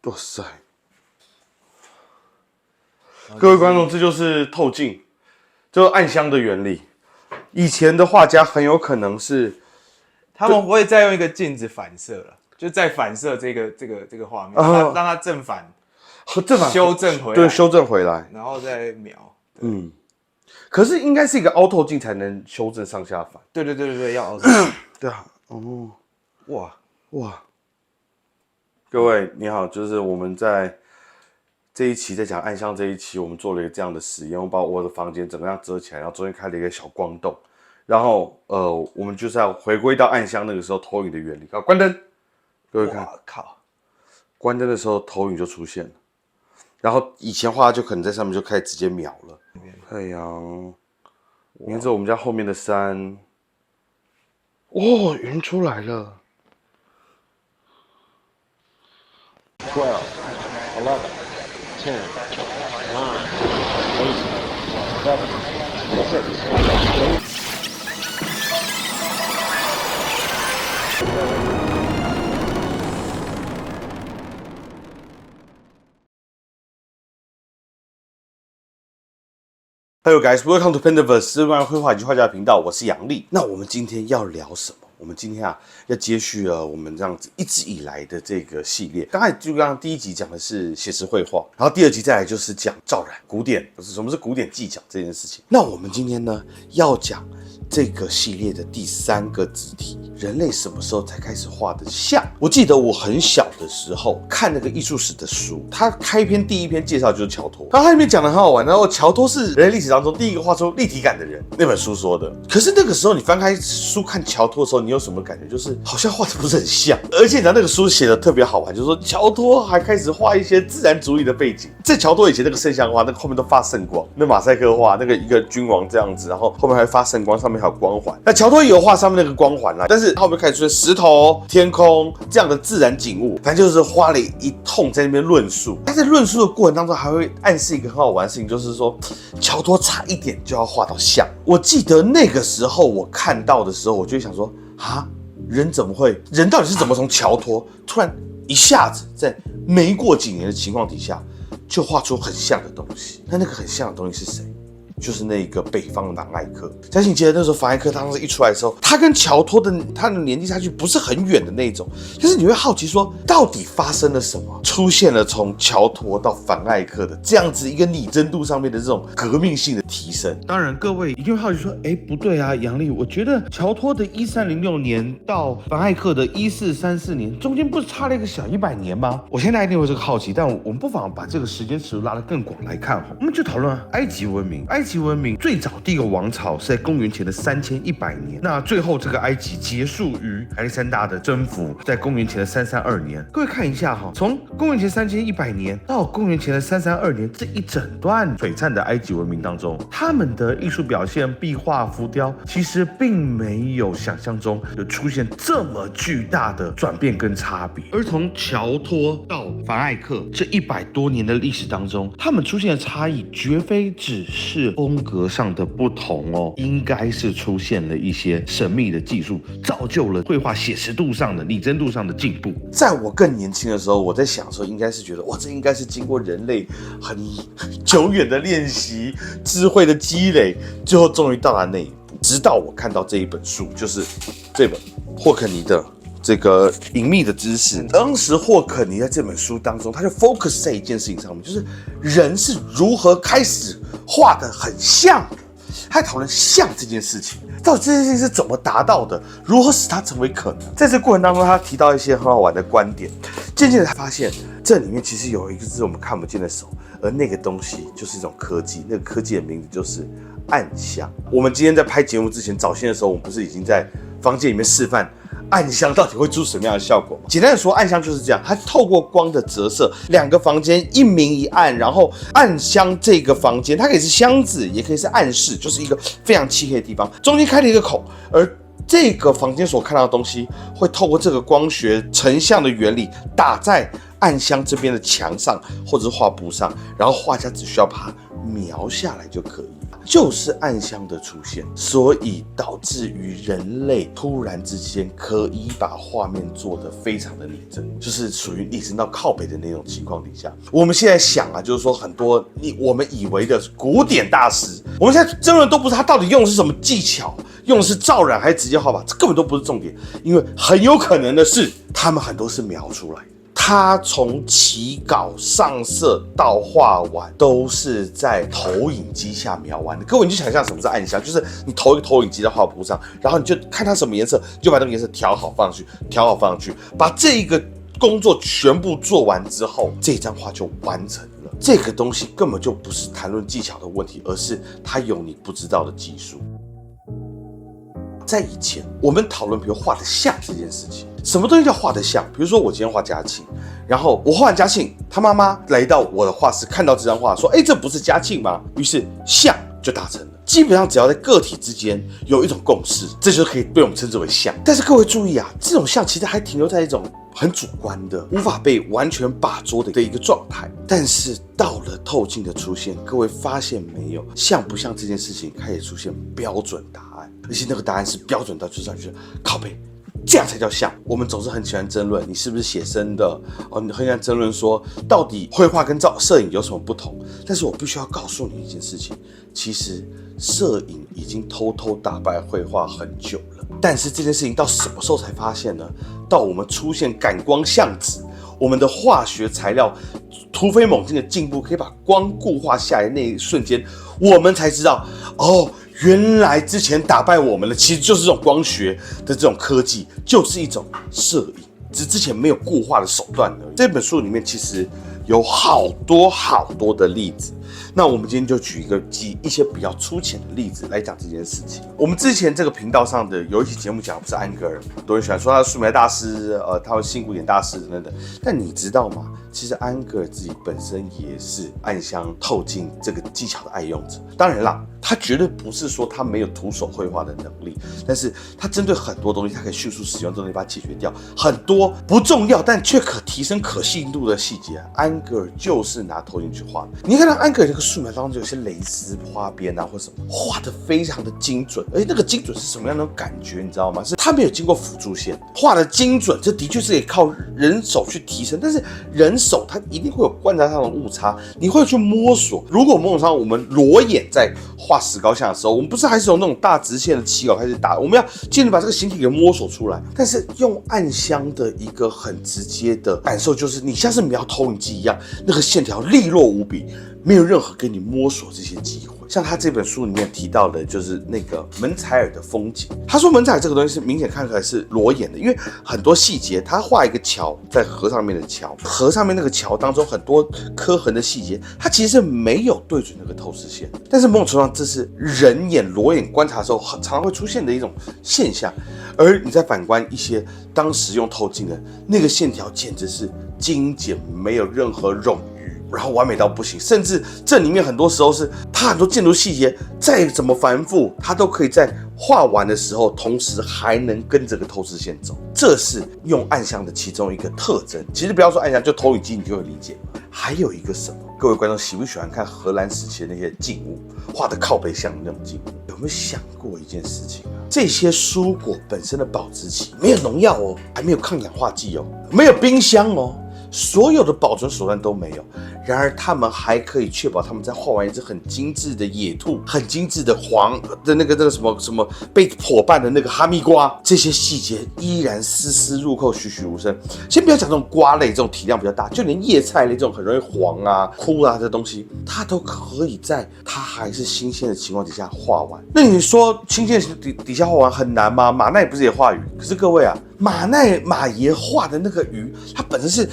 哇塞！各位观众，这就是透镜，就是暗箱的原理。以前的画家很有可能是，他们不会再用一个镜子反射了，就再反射这个画面，让它正反修正回来，对，修正回来，然后再描。嗯，可是应该是一个凹透镜才能修正上下反。对，要凹透。对啊，哦，哇，各位你好，就是我们在这一期在讲暗箱这一期，我们做了一个这样的实验，我把我的房间整个样遮起来，然后中间开了一个小光洞，然后我们就是要回归到暗箱那个时候投影的原理。好，关灯，各位看，哇靠，关灯的时候投影就出现了，然后以前画就可能在上面就开始直接描了。太阳，你看这我们家后面的山，哦，云出来了。12, 11, 10, 9, 8, 7, 6, 5. Hello guys, welcome to Pendiverse 日漫绘画以及画家的频道，我是杨力。那我们今天要聊什么？我们今天要接续了我们这样子一直以来的这个系列。刚刚第一集讲的是写实绘画，然后第二集再来就是讲照染古典，什么是古典技巧这件事情。那我们今天呢要讲这个系列的第3个子题：人类什么时候才开始画得像？我记得我很小的时候看那个艺术史的书，它开篇第一篇介绍就是乔托，然后它里面讲的很好玩，然后乔托是人类历史当中第一个画出立体感的人，那本书说的。可是那个时候你翻开书看乔托的时候，你有什么感觉？就是好像画的不是很像，而且你知道那个书写的特别好玩，就是说乔托还开始画一些自然主义的背景。在乔托以前那个圣像画，那个后面都发圣光，那马赛克画那个一个君王这样子，然后后面还发圣光，上面还有光环。那乔托也有画上面那个光环啦，但是后面开始出现石头、天空这样的自然景物，反正就是花了一通在那边论述。他在论述的过程当中，还会暗示一个很好玩的事情，就是说乔托差一点就要画到像。我记得那个时候我看到的时候，我就想说啊。人到底是怎么从乔托突然一下子在没过几年的情况底下，就画出很像的东西？那个很像的东西是谁？就是那个北方的凡艾克。相信记得那时候凡艾克当时一出来的时候，他跟乔托的他的年纪差距不是很远的那种，就是你会好奇说，到底发生了什么，出现了从乔托到凡艾克的这样子一个拟真度上面的这种革命性的提升。当然，各位一定会好奇说，不对啊，杨力，我觉得乔托的1306年到凡艾克的1434年，中间不是差了一个小100年吗？我现在一定会这个好奇，但我们不妨把这个时间尺度拉得更广来看，我们就讨论埃及文明。埃及文明最早第一个王朝是在公元前的3100年，那最后这个埃及结束于亚历山大的征服，在公元前的332年。各位看一下从公元前3100年到公元前的332年这一整段璀璨的埃及文明当中，他们的艺术表现、壁画、浮雕，其实并没有想象中有出现这么巨大的转变跟差别。而从乔托到凡艾克这100多年的历史当中，他们出现的差异绝非只是风格上的不同哦，应该是出现了一些神秘的技术，造就了绘画写实度上的拟真度上的进步。在我更年轻的时候，我在想说，应该是觉得哇，这应该是经过人类很久远的练习、智慧的积累，最后终于到达那一步。直到我看到这一本书，就是这本霍肯尼的这个隐秘的知识。当时霍肯尼在这本书当中，他就 focus 在一件事情上面，就是人是如何开始画得很像，他讨论像这件事情，到底这件事情是怎么达到的，如何使它成为可能。在这过程当中，他提到一些很好玩的观点，渐渐的他发现这里面其实有一个是我们看不见的手，而那个东西就是一种科技，那个科技的名字就是暗箱。我们今天在拍节目之前，早先的时候我们不是已经在房间里面示范暗箱到底会出什么样的效果吗？简单的说，暗箱就是这样，它透过光的折射，两个房间一明一暗，然后暗箱这个房间，它可以是箱子，也可以是暗室，就是一个非常漆黑的地方，中间开了一个口，而这个房间所看到的东西，会透过这个光学成像的原理，打在暗箱这边的墙上或者是画布上，然后画家只需要把它描下来就可以。就是暗箱的出现，所以导致于人类突然之间可以把画面做得非常的拟真，就是属于拟真到靠北的那种情况底下。我们现在想啊，就是说很多我们以为的古典大师，我们现在争论都不是他到底用的是什么技巧，用的是照染还是直接画法，这根本都不是重点，因为很有可能的是，他们很多是描出来的。他从起稿上色到画完，都是在投影机下描完的。各位，你就想象什么是暗箱，就是你投一个投影机在画布上，然后你就看它什么颜色，就把那个颜色调好放上去，调好放上去，把这一个工作全部做完之后，这张画就完成了。这个东西根本就不是谈论技巧的问题，而是它有你不知道的技术。在以前，我们讨论比如画得像这件事情，什么东西叫画得像？比如说我今天画嘉庆，然后我画完嘉庆，他妈妈来到我的画室，看到这张画，说：“哎，这不是嘉庆吗？”于是像就达成了。基本上只要在个体之间有一种共识，这就可以被我们称之为像。但是各位注意啊，这种像其实还停留在一种很主观的、无法被完全把捉的一个状态。但是到了透镜的出现，各位发现没有，像不像这件事情开始出现标准答案，而且那个答案是标准到就是让你觉得靠北。这样才叫像。我们总是很喜欢争论你是不是写生的哦，你很喜欢争论说到底绘画跟摄影有什么不同。但是我必须要告诉你一件事情，其实摄影已经偷偷打败绘画很久了。但是这件事情到什么时候才发现呢？到我们出现感光相纸，我们的化学材料突飞猛进的进步，可以把光固化下来的那一瞬间，我们才知道哦。原来之前打败我们的其实就是这种光学的这种科技，就是一种摄影，只是之前没有固化的手段而已。这本书里面其实有好多的例子，那我们今天就举一些比较粗浅的例子来讲这件事情。我们之前这个频道上的有一期节目讲的不是安格尔，很多人喜欢说他是素描大师，他是新古典大师等等。但你知道吗？其实安格尔自己本身也是暗箱透镜这个技巧的爱用者。当然啦，他绝对不是说他没有徒手绘画的能力，但是他针对很多东西，他可以迅速使用这东西把它解决掉。很多不重要但却可提升可信度的细节，安格尔就是拿透镜去画的。你看到安格尔这个素描当中有些蕾丝花边啊或什么，画得非常的精准，而且那个精准是什么样的感觉，你知道吗？是他没有经过辅助线，画的精准，这的确是可以靠人手去提升，但是人手它一定会有观察上的误差，你会去摸索。如果某种上我们裸眼在画石膏像的时候，我们不是还是有那种大直线的起稿开始打，我们要尽力把这个形体给摸索出来。但是用暗箱的一个很直接的感受就是，你像是描投影机一样，那个线条利落无比，没有任何给你摸索这些机会。像他这本书里面提到的，就是那个门采尔的风景。他说门采尔这个东西是明显看出来是裸眼的，因为很多细节，他画一个桥在河上面的桥，河上面那个桥当中很多刻痕的细节，他其实是没有对准那个透视线。但是某种程度上，这是人眼裸眼观察的时候常常会出现的一种现象。而你再反观一些当时用透镜的那个线条，简直是精简，没有任何冗余，然后完美到不行。甚至这里面很多时候是它很多建筑细节再怎么繁复，它都可以在画完的时候，同时还能跟这个透视线走。这是用暗箱的其中一个特征。其实不要说暗箱，就投影机你就会理解。还有一个什么？各位观众喜不喜欢看荷兰时期的那些静物，画的靠北像的那种静物？有没有想过一件事情啊？这些蔬果本身的保质期没有农药哦，还没有抗氧化剂哦，没有冰箱哦，所有的保存手段都没有。然而他们还可以确保他们在画完一只很精致的野兔、很精致的黄的那个什么被破拌的那个哈密瓜，这些细节依然丝丝入扣、栩栩如生。先不要讲这种瓜类这种体量比较大，就连叶菜类这种很容易黄啊、枯啊这东西，它都可以在它还是新鲜的情况底下画完。那你说新鲜底下画完很难吗？马奈不是也画鱼？可是各位啊，马爷画的那个鱼，它本身是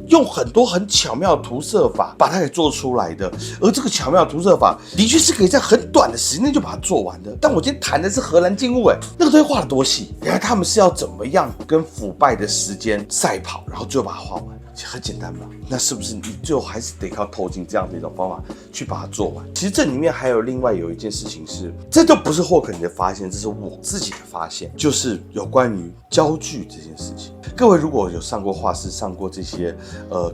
用很多很巧妙的涂色法把它给做出来的，而这个巧妙的涂色法的确是可以在很短的时间内就把它做完的。但我今天谈的是荷兰静物，那个东西画得多细，原来他们是要怎么样跟腐败的时间赛跑，然后最后把它画完。很简单嘛，那是不是你最后还是得靠透镜这样的一种方法去把它做完？其实这里面还有另外有一件事情是，这都不是霍克尼的发现，这是我自己的发现，就是有关于焦距这件事情。各位如果有上过画室、上过这些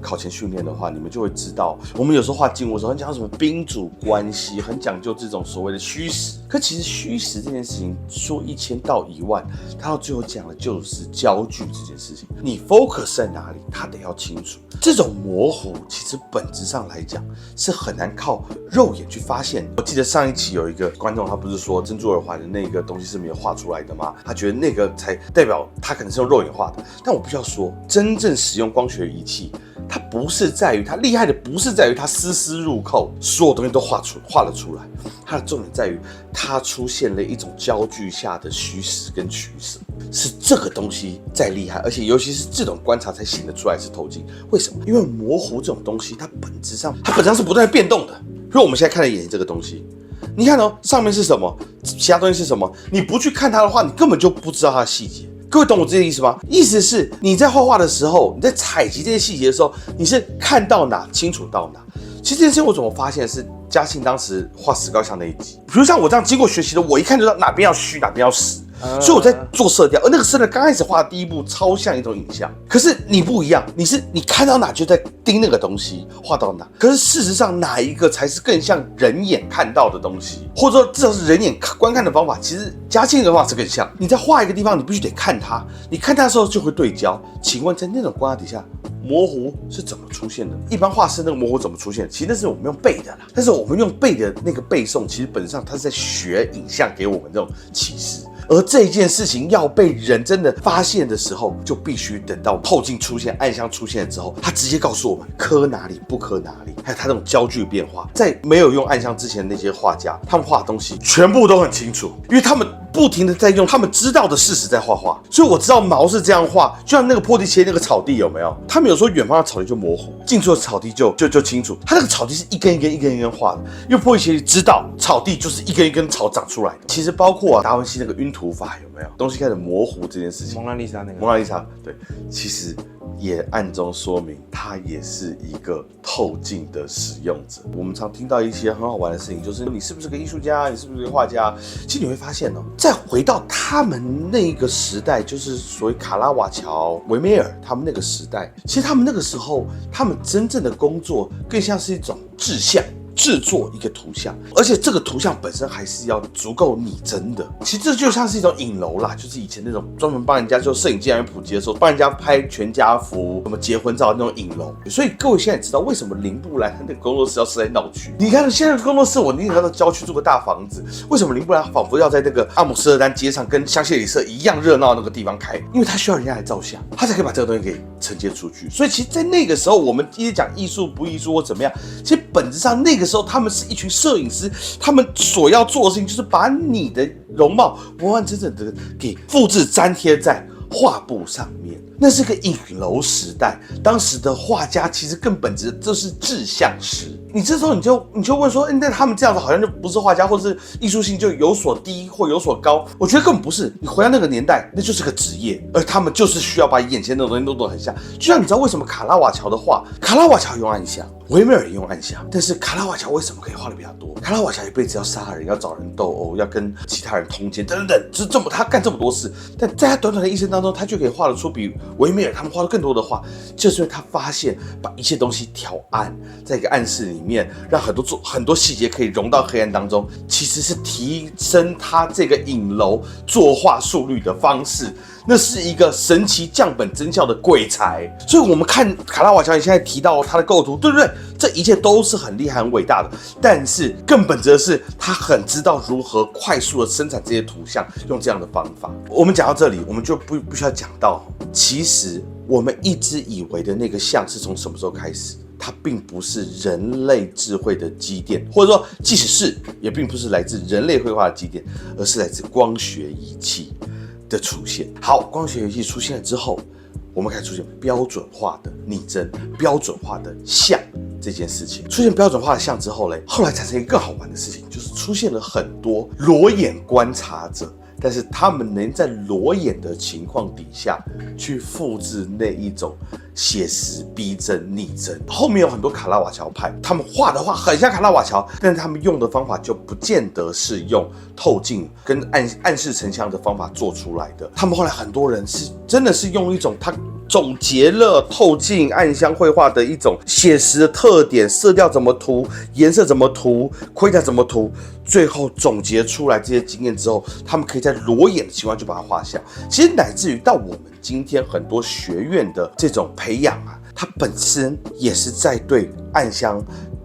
考前训练的话，你们就会知道，我们有时候画静物的时候很讲究什么宾主关系，很讲究这种所谓的虚实。可其实虚实这件事情说1000道10000，他到最后讲的就是焦距这件事情。你 focus 在哪里，他得要清楚。这种模糊其实本质上来讲是很难靠肉眼去发现。我记得上一期有一个观众，他不是说珍珠耳环的那个东西是没有画出来的吗？他觉得那个才代表他可能是用肉眼画的。但我必须要说，真正使用光学仪器，它不是在于它厉害的，不是在于它丝丝入扣，所有东西都画了出来。它的重点在于它出现了一种焦距下的虚实跟取舍，是这个东西在厉害，而且尤其是这种观察才显得出来是透镜。为什么？因为模糊这种东西，它本质上是不断变动的。如果我们现在看了眼前这个东西，你看哦，上面是什么，其他东西是什么，你不去看它的话，你根本就不知道它的细节。各位懂我这个意思吗？意思是你在画画的时候，你在采集这些细节的时候，你是看到哪清楚到哪。其实这件事情我怎么发现是嘉庆当时画石膏像那一集，比如像我这样经过学习的，我一看就知道哪边要虚，哪边要实。所以我在做色调，而那个色调刚开始画的第一步超像一种影像，可是你不一样，你看到哪就在盯那个东西，画到哪。可是事实上哪一个才是更像人眼看到的东西，或者说至少是人眼观看的方法，其实嘉庆的方法是更像。你在画一个地方，你必须得看它，你看它的时候就会对焦。请问在那种光压底下，模糊是怎么出现的？一般画师那个模糊怎么出现？其实那是我们用背的啦，但是我们用背的那个背诵，其实本质上它是在学影像给我们这种启示。而这件事情要被人真的发现的时候，就必须等到透镜出现、暗箱出现之后，他直接告诉我们磕哪里不磕哪里，还有他这种焦距变化。在没有用暗箱之前的那些画家，他们画的东西全部都很清楚，因为他们不停的在用他们知道的事实在画画。所以我知道毛是这样画，就像那个坡地切那个草地有没有？他们有时候远方的草地就模糊，近处的草地就清楚。他那个草地是一根一根画的，因为坡地切知道草地就是一根一根草长出来的。其实包括达文西那个晕涂法有没有？东西开始模糊这件事情，蒙娜丽莎那个，蒙娜丽莎对，其实也暗中说明他也是一个透镜的使用者。我们常听到一些很好玩的事情，就是你是不是个艺术家，你是不是个画家？其实你会发现哦，再回到他们那个时代，就是所谓卡拉瓦乔、维梅尔他们那个时代，其实他们那个时候，他们真正的工作更像是一种制象。制作一个图像，而且这个图像本身还是要足够拟真的。其实这就像是一种影楼啦，就是以前那种专门帮人家就摄影机还没普及的时候，帮人家拍全家福、什么结婚照那种影楼。所以各位现在知道为什么林布兰他那个工作室要设在闹区？你看现在的工作室，我宁可到郊区住个大房子，为什么林布兰仿佛要在那个阿姆斯特丹街上跟香榭里舍一样热闹那个地方开？因为他需要人家来照相，他才可以把这个东西给承接出去。所以其实，在那个时候，我们一直讲艺术不艺术或怎么样，其实本质上那个时候他们是一群摄影师，他们所要做的事情就是把你的容貌完完整整的给复制粘贴在画布上面。那是个影楼时代，当时的画家其实更本质就是制象师。你这时候你就问说，那他们这样子好像就不是画家，或是艺术性就有所低或有所高？我觉得根本不是。你回到那个年代，那就是个职业，而他们就是需要把眼前那种东西弄得很像。就像你知道为什么卡拉瓦乔的画，卡拉瓦乔用暗箱，维梅尔也用暗箱，但是卡拉瓦乔为什么可以画的比较多？卡拉瓦乔一辈子要杀人，要找人斗殴，要跟其他人通奸，等等等，就是他干这么多事，但在他短短的一生当中，他就可以画得出比维梅尔他们画的更多的画，就是因为他发现把一切东西调暗，在一个暗室里面，让很多细节可以融到黑暗当中，其实是提升他这个影楼作画速率的方式。那是一个神奇降本增效的鬼才。所以我们看卡拉瓦乔，你现在提到他的构图，对不对？这一切都是很厉害、很伟大的。但是更本质的是，他很知道如何快速的生产这些图像，用这样的方法。我们讲到这里，我们就不需要讲到，其实我们一直以为的那个像是从什么时候开始？它并不是人类智慧的积淀，或者说即使是，也并不是来自人类绘画的积淀，而是来自光学仪器的出现。好，光学仪器出现了之后，我们开始出现标准化的拟真、标准化的像这件事情。出现标准化的像之后嘞，后来产生一个更好玩的事情，就是出现了很多裸眼观察者但是他们能在裸眼的情况底下去复制那一种写实、逼真、拟真。后面有很多卡拉瓦乔派，他们画的画很像卡拉瓦乔，但是他们用的方法就不见得是用透镜跟暗示成像的方法做出来的。他们后来很多人是真的是用一种他总结了透镜暗箱绘画的一种写实的特点，色调怎么涂，颜色怎么涂，盔甲怎么涂，最后总结出来这些经验之后，他们可以在裸眼的情况就把它画下。其实乃至于到我们今天很多学院的这种培养啊，它本身也是在对暗箱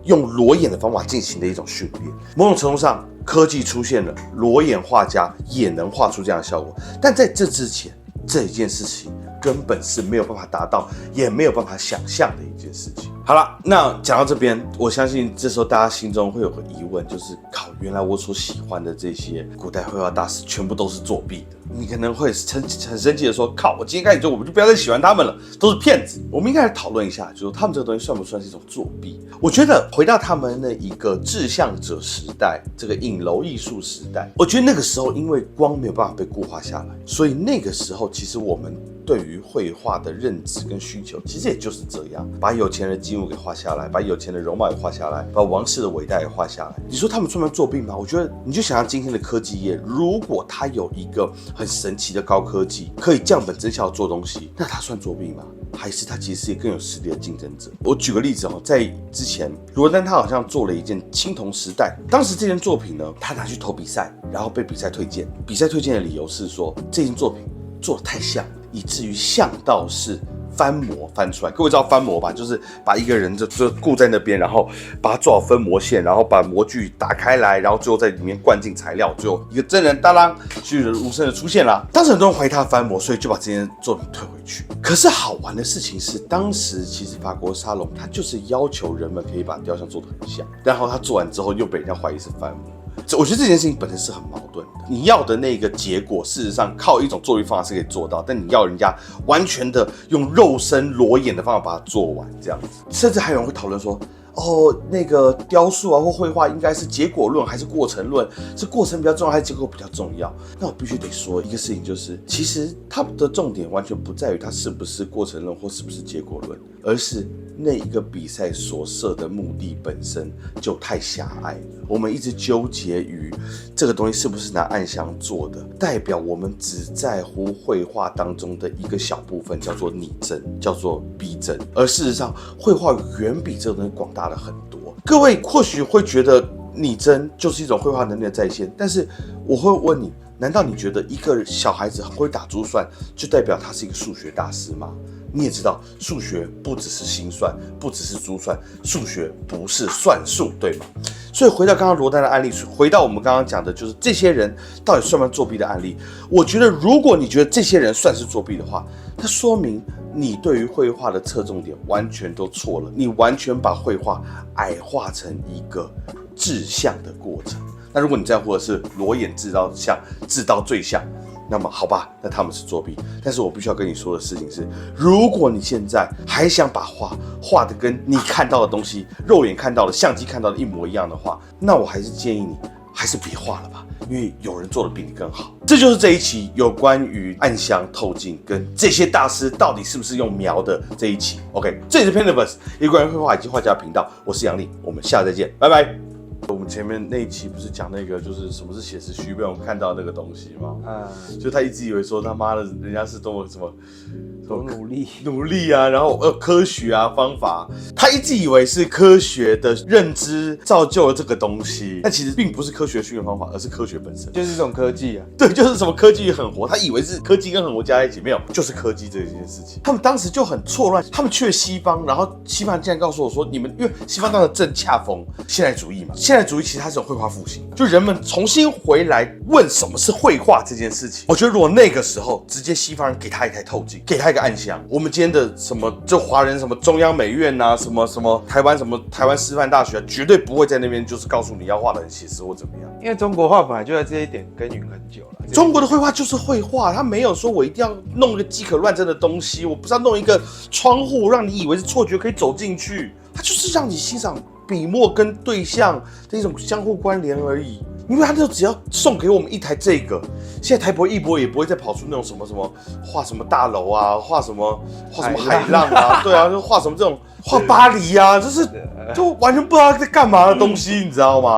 用裸眼的方法进行的一种训练。某种程度上，科技出现了，裸眼画家也能画出这样的效果。但在这之前，这一件事情根本是没有办法达到，也没有办法想象的一件事情。好了，那讲到这边，我相信这时候大家心中会有个疑问，就是靠，原来我所喜欢的这些古代绘画大师全部都是作弊的。你可能会很生气的说，靠，我今天开始我们就不要再喜欢他们了，都是骗子。我们应该来讨论一下，就是他们这个东西算不算是一种作弊？我觉得回到他们的一个志向者时代，这个影楼艺术时代，我觉得那个时候因为光没有办法被固化下来，所以那个时候其实我们对于绘画的认知跟需求，其实也就是这样，把有钱人的积木给画下来，把有钱的容貌也画下来，把王室的伟大也画下来。你说他们算不算作弊吗？我觉得你就想象今天的科技业，如果它有一个很神奇的高科技，可以降本增效做东西，那它算作弊吗？还是它其实是一个更有实力的竞争者？我举个例子哦，在之前罗丹他好像做了一件青铜时代，当时这件作品呢，他拿去投比赛，然后被比赛推荐。比赛推荐的理由是说这件作品做得太像了，以至于像到是翻模翻出来。各位知道翻模吧？就是把一个人就固在那边，然后把它做好分模线，然后把模具打开来，然后最后在里面灌进材料，最后一个真人当啷栩如生的出现了。当时很多人怀疑他翻模，所以就把这件作品退回去。可是好玩的事情是，当时其实法国沙龙他就是要求人们可以把雕像做得很像，然后他做完之后又被人家怀疑是翻模。我觉得这件事情本身是很矛盾的。你要的那个结果，事实上靠一种作弊方法是可以做到，但你要人家完全的用肉身裸眼的方法把它做完，这样子。甚至还有人会讨论说，哦，那个雕塑啊或绘画应该是结果论还是过程论？是过程比较重要还是结果比较重要？那我必须得说一个事情，就是其实它的重点完全不在于它是不是过程论或是不是结果论，而是那一个比赛所设的目的本身就太狭隘了。我们一直纠结于这个东西是不是拿暗箱做的，代表我们只在乎绘画当中的一个小部分，叫做拟真，叫做逼真。而事实上，绘画远比这个东西广大了很多。各位或许会觉得拟真就是一种绘画能力的再现，但是我会问你，难道你觉得一个小孩子很会打珠算，就代表他是一个数学大师吗？你也知道，数学不只是心算，不只是珠算，数学不是算术，对吗？所以回到刚刚罗丹的案例，回到我们刚刚讲的，就是这些人到底算不算作弊的案例。我觉得，如果你觉得这些人算是作弊的话，那说明你对于绘画的侧重点完全都错了，你完全把绘画矮化成一个制像的过程。那如果你在乎的是裸眼制到像，制到最像，那么好吧，那他们是作弊。但是我必须要跟你说的事情是，如果你现在还想把画画的跟你看到的东西、肉眼看到的、相机看到的一模一样的话，那我还是建议你还是别画了吧，因为有人做的比你更好。这就是这一期有关于暗箱透镜跟这些大师到底是不是用描的这一期。OK， 这里是 Painterverse， 一个关于绘画以及画家频道，我是杨力，我们下次再见，拜拜。我们前面那一期不是讲那个就是什么是写实虚被我们看到那个东西吗？就他一直以为说他妈的人家是多么什么努力啊，然后科学啊方法，他一直以为是科学的认知造就了这个东西，但其实并不是科学训练方法，而是科学本身，就是这种科技啊。对，就是什么科技很活，他以为是科技跟很活加在一起，没有，就是科技这件事情。他们当时就很错乱，他们去了西方，然后西方竟然告诉我说，你们因为西方当时正恰逢现代主义嘛，现代主义其实它是有绘画复兴，就人们重新回来问什么是绘画这件事情。我觉得如果那个时候直接西方人给他一台透镜，给他一个暗箱，我们今天的什么就华人什么中央美院啊，什么台湾师范大学，绝对不会在那边就是告诉你要画的很写实或怎么样。因为中国画本来就在这一点耕耘很久了。中国的绘画就是绘画，他没有说我一定要弄一个饥渴乱真的东西，我不是要弄一个窗户让你以为是错觉可以走进去，它就是让你欣赏笔墨跟对象的一种相互关联而已。因为他就只要送给我们一台这个，现在台博艺博也不会再跑出那种什么画什么大楼啊，画什么海浪啊，对啊，就画什么这种画巴黎啊，就完全不知道在干嘛的东西，你知道吗？